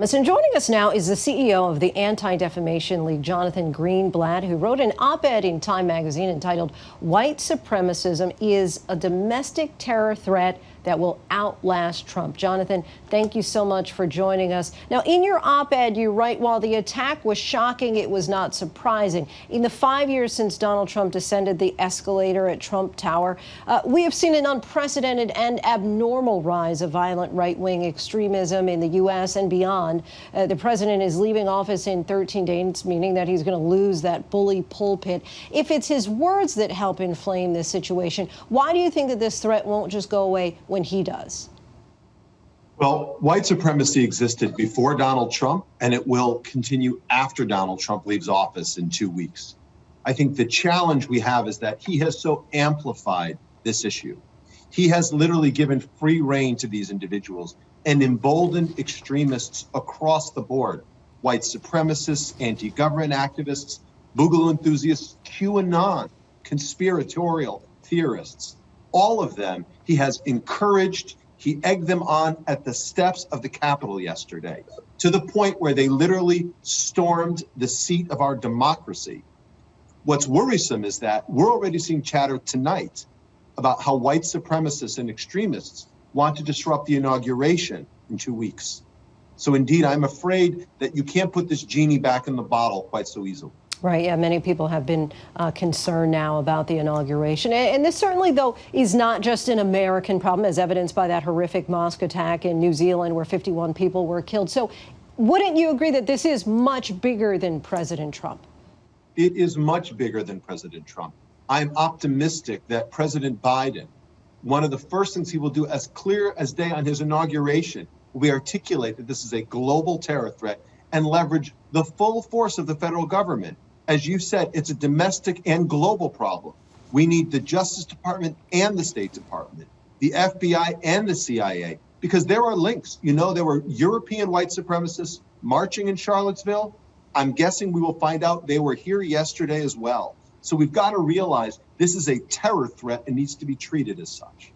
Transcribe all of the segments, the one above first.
And joining us now is the CEO of the Anti-Defamation League, Jonathan Greenblatt, who wrote an op-ed in Time magazine entitled "White Supremacism is a Domestic Terror Threat that will outlast Trump." Jonathan, thank you so much for joining us. Now, in your op-ed, you write, while the attack was shocking, it was not surprising. In the 5 years since Donald Trump descended the escalator at Trump Tower, we have seen an unprecedented and abnormal rise of violent right-wing extremism in the U.S. and beyond. The president is leaving office in 13 days, meaning that he's going to lose that bully pulpit. If it's his words that help inflame this situation, why do you think that this threat won't just go away when he does? Well, white supremacy existed before Donald Trump, and it will continue after Donald Trump leaves office in 2 weeks. I think the challenge we have is that he has so amplified this issue. He has literally given free rein to these individuals and emboldened extremists across the board: white supremacists, anti-government activists, Boogaloo enthusiasts, QAnon, conspiratorial theorists. All of them he has encouraged. He egged them on at the steps of the Capitol yesterday, to the point where they literally stormed the seat of our democracy. What's worrisome is that we're already seeing chatter tonight about how white supremacists and extremists want to disrupt the inauguration in 2 weeks. So indeed, I'm afraid that you can't put this genie back in the bottle quite so easily. Right, yeah, many people have been concerned now about the inauguration. And this certainly, though, is not just an American problem, as evidenced by that horrific mosque attack in New Zealand where 51 people were killed. So wouldn't you agree that this is much bigger than President Trump? It is much bigger than President Trump. I'm optimistic that President Biden, one of the first things he will do, as clear as day on his inauguration, will be articulate that this is a global terror threat and leverage the full force of the federal government. As you said, it's a domestic and global problem. We need the Justice Department and the State Department, the FBI and the CIA, because there are links. You know, there were European white supremacists marching in Charlottesville. I'm guessing we will find out they were here yesterday as well. So we've got to realize this is a terror threat and needs to be treated as such.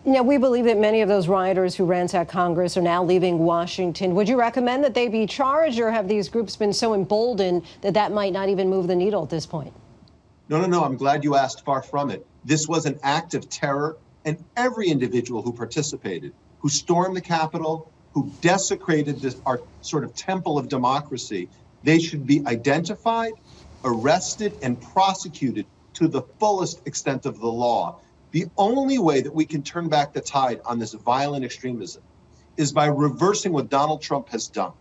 Now, we believe that many of those rioters who ransacked Congress are now leaving Washington. Would you recommend that they be charged, or have these groups been so emboldened that that might not even move the needle at this point? No. I'm glad you asked. Far from it. This was an act of terror, and every individual who participated, who stormed the Capitol, who desecrated this, our sort of temple of democracy, they should be identified, arrested, and prosecuted to the fullest extent of the law. The only way that we can turn back the tide on this violent extremism is by reversing what Donald Trump has done.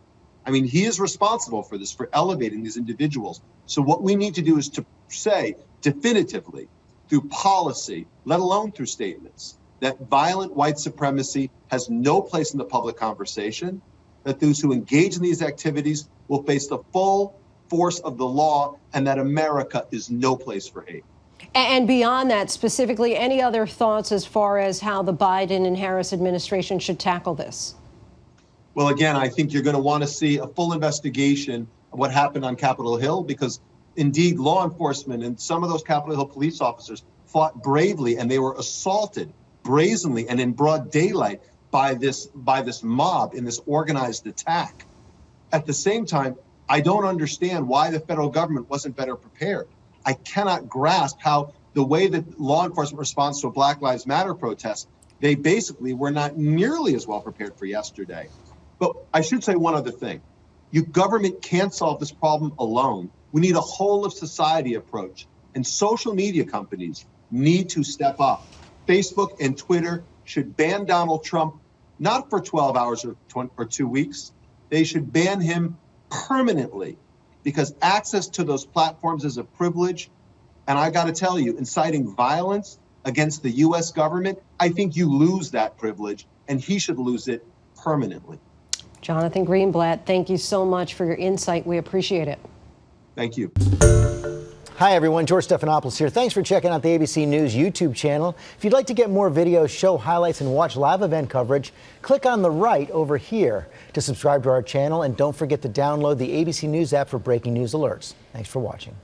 I mean, he is responsible for this, for elevating these individuals. So what we need to do is to say definitively, through policy, let alone through statements, that violent white supremacy has no place in the public conversation, that those who engage in these activities will face the full force of the law, and that America is no place for hate. And beyond that, specifically, any other thoughts as far as how the Biden and Harris administration should tackle this? Well, again, I think you're going to want to see a full investigation of what happened on Capitol Hill, because indeed law enforcement and some of those Capitol Hill police officers fought bravely, and they were assaulted brazenly and in broad daylight by this mob in this organized attack. At the same time, I don't understand why the federal government wasn't better prepared. I cannot grasp how the way that law enforcement responds to a Black Lives Matter protest, they basically were not nearly as well prepared for yesterday. But I should say one other thing. Government can't solve this problem alone. We need a whole of society approach, and social media companies need to step up. Facebook and Twitter should ban Donald Trump, not for 12 hours or 2 weeks. They should ban him permanently, because access to those platforms is a privilege. And I got to tell you, inciting violence against the U.S. government, I think you lose that privilege, and he should lose it permanently. Jonathan Greenblatt, thank you so much for your insight. We appreciate it. Thank you. Hi, everyone. George Stephanopoulos here. Thanks for checking out the ABC News YouTube channel. If you'd like to get more videos, show highlights, and watch live event coverage, click on the right over here to subscribe to our channel. And don't forget to download the ABC News app for breaking news alerts. Thanks for watching.